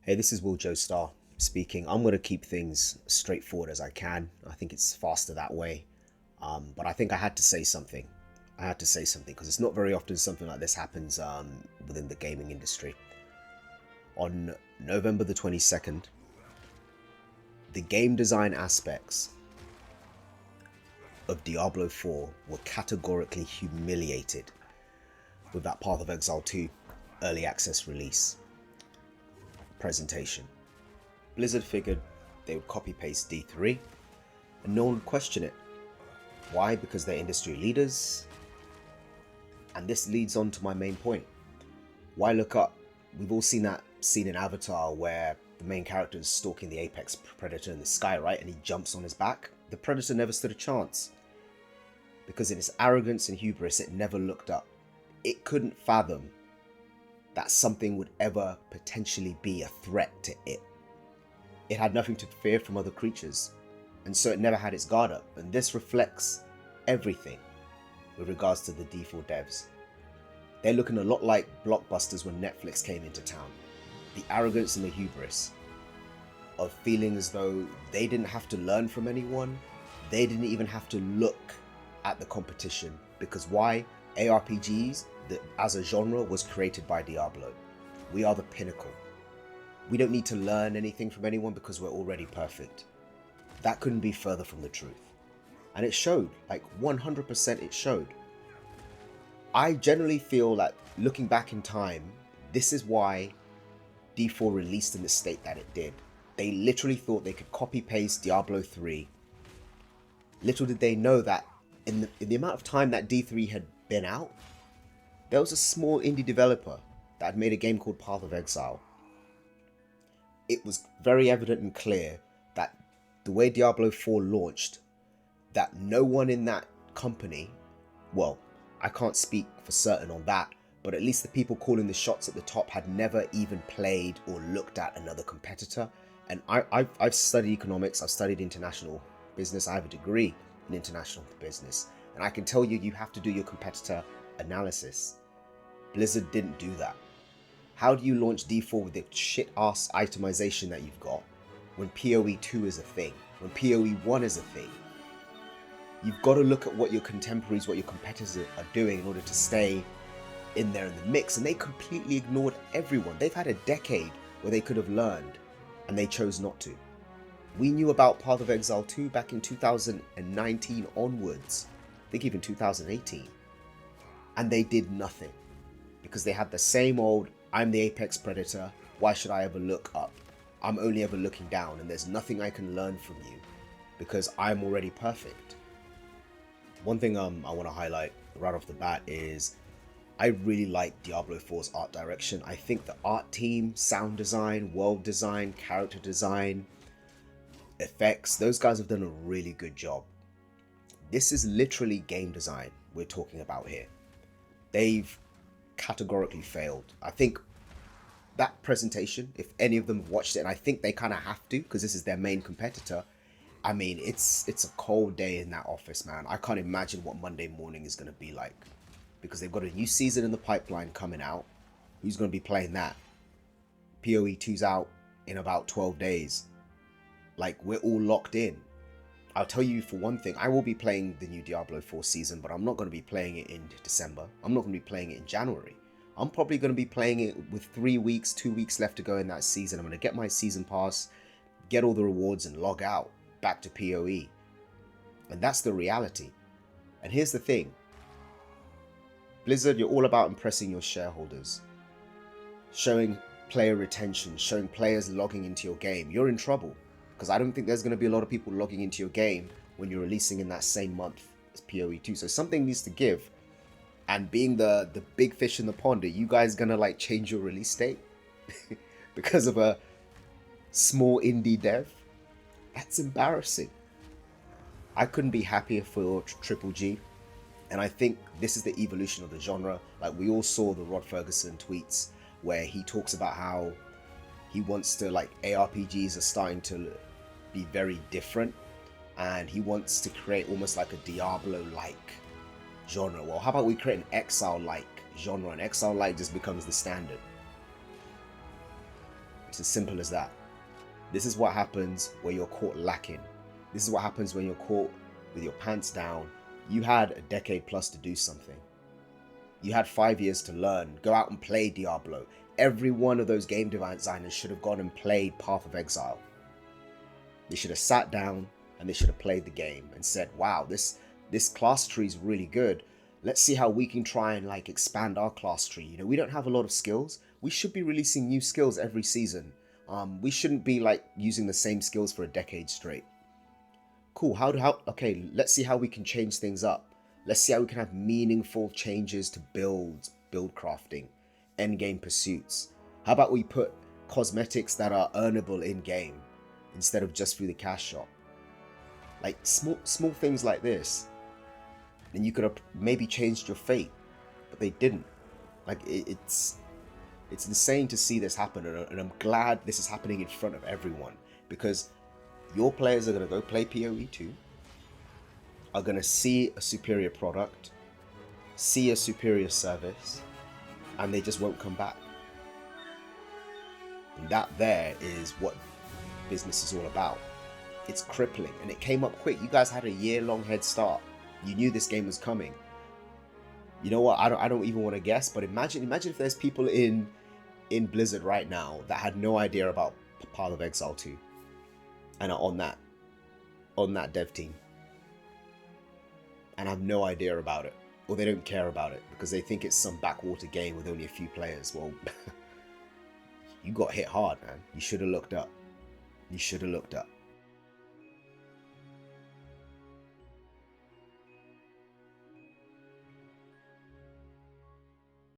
Hey, this is Will Joestar speaking. I'm going to keep things straightforward as I can. I think it's faster that way. But I think I had to say something. I had to say something because it's not very often something like this happens within the gaming industry. On November the 22nd, the game design aspects of Diablo 4 were categorically humiliated with that Path of Exile 2 early access release presentation. Blizzard figured they would copy paste D3 and no one would question it. Why? Because they're industry leaders. And this leads on to my main point. Why look up? We've all seen that scene in Avatar where the main character is stalking the apex predator in the sky, right? And he jumps on his back. The predator never stood a chance because in its arrogance and hubris, it never looked up. It couldn't fathom that something would ever potentially be a threat to it. It had nothing to fear from other creatures, and so it never had its guard up. And this reflects everything with regards to the D4 devs. They're looking a lot like blockbusters when Netflix came into town. The arrogance and the hubris of feeling as though they didn't have to learn from anyone. They didn't even have to look at the competition. Because why? ARPGs, as a genre, was created by Diablo. We are the pinnacle. We don't need to learn anything from anyone because we're already perfect. That couldn't be further from the truth. And it showed, like 100% it showed. I generally feel that looking back in time, this is why D4 released in the state that it did. They literally thought they could copy paste Diablo 3. Little did they know that in the amount of time that D3 had been out, there was a small indie developer that had made a game called Path of Exile. It was very evident and clear that the way Diablo 4 launched, that no one in that company, well, I can't speak for certain on that, but at least the people calling the shots at the top had never even played or looked at another competitor. And I've studied economics, I've studied international business, I have a degree in international business, and I can tell you, you have to do your competitor analysis. Blizzard didn't do that. How do you launch D4 with the shit-ass itemization that you've got when PoE 2 is a thing, when PoE 1 is a thing? You've got to look at what your contemporaries, what your competitors are doing in order to stay in there in the mix, and they completely ignored everyone. They've had a decade where they could have learned, and they chose not to. We knew about Path of Exile 2 back in 2019 onwards, I think even 2018, and they did nothing because they had the same old, I'm the apex predator, why should I ever look up? I'm only ever looking down and there's nothing I can learn from you because I'm already perfect. One thing I want to highlight right off the bat is I really like Diablo 4's art direction. I think the art team, sound design, world design, character design, effects, those guys have done a really good job. This is literally game design we're talking about here. They've categorically failed. I think that presentation, if any of them have watched it, and I think they kind of have to because this is their main competitor, I mean, it's a cold day in that office, man. I can't imagine what Monday morning is going to be like because they've got a new season in the pipeline coming out. Who's going to be playing that? PoE 2's out in about 12 days. Like, we're all locked in. I'll tell you for one thing, I will be playing the new Diablo 4 season, but I'm not going to be playing it in December. I'm not going to be playing it in January. I'm probably going to be playing it with 3 weeks, 2 weeks left to go in that season. I'm going to get my season pass, get all the rewards, and log out back to PoE. And that's the reality. And here's the thing. Blizzard, you're all about impressing your shareholders. Showing player retention, showing players logging into your game. You're in trouble. Because I don't think there's going to be a lot of people logging into your game when you're releasing in that same month as PoE 2. So something needs to give. And being the big fish in the pond, are you guys going to like change your release date? Because of a small indie dev? That's embarrassing. I couldn't be happier for Triple G. And I think this is the evolution of the genre. Like, we all saw the Rod Ferguson tweets where he talks about how he wants to, like, ARPGs are starting to be very different, and he wants to create almost like a Diablo-like genre. Well, how about we create an Exile-like genre, and Exile-like just becomes the standard. It's as simple as that. This is what happens when you're caught lacking. This is what happens when you're caught with your pants down. You had a decade plus to do something. You had 5 years to learn. Go out and play Diablo. Every one of those game designers should have gone and played Path of Exile. They should have sat down and they should have played the game and said, wow, this class tree is really good. Let's see how we can try and like expand our class tree. You know, we don't have a lot of skills. We should be releasing new skills every season. We shouldn't be like using the same skills for a decade straight. Cool, okay, let's see how we can change things up. Let's see how we can have meaningful changes to build crafting, end game pursuits. How about we put cosmetics that are earnable in game instead of just through the cash shop? Like small things like this. Then you could have maybe changed your fate, but they didn't. Like it's insane to see this happen, and I'm glad this is happening in front of everyone, because your players are going to go play PoE 2, are going to see a superior product, see a superior service, and they just won't come back. And that there is what business is all about. It's crippling, and it came up quick. You guys had a year-long head start. You knew this game was coming. You know what? I don't even want to guess, but imagine if there's people in Blizzard right now that had no idea about Path of Exile 2 and are on that dev team and have no idea about it, or they don't care about it because they think it's some backwater game with only a few players. Well, you got hit hard, man. You should have looked up. You should have looked up.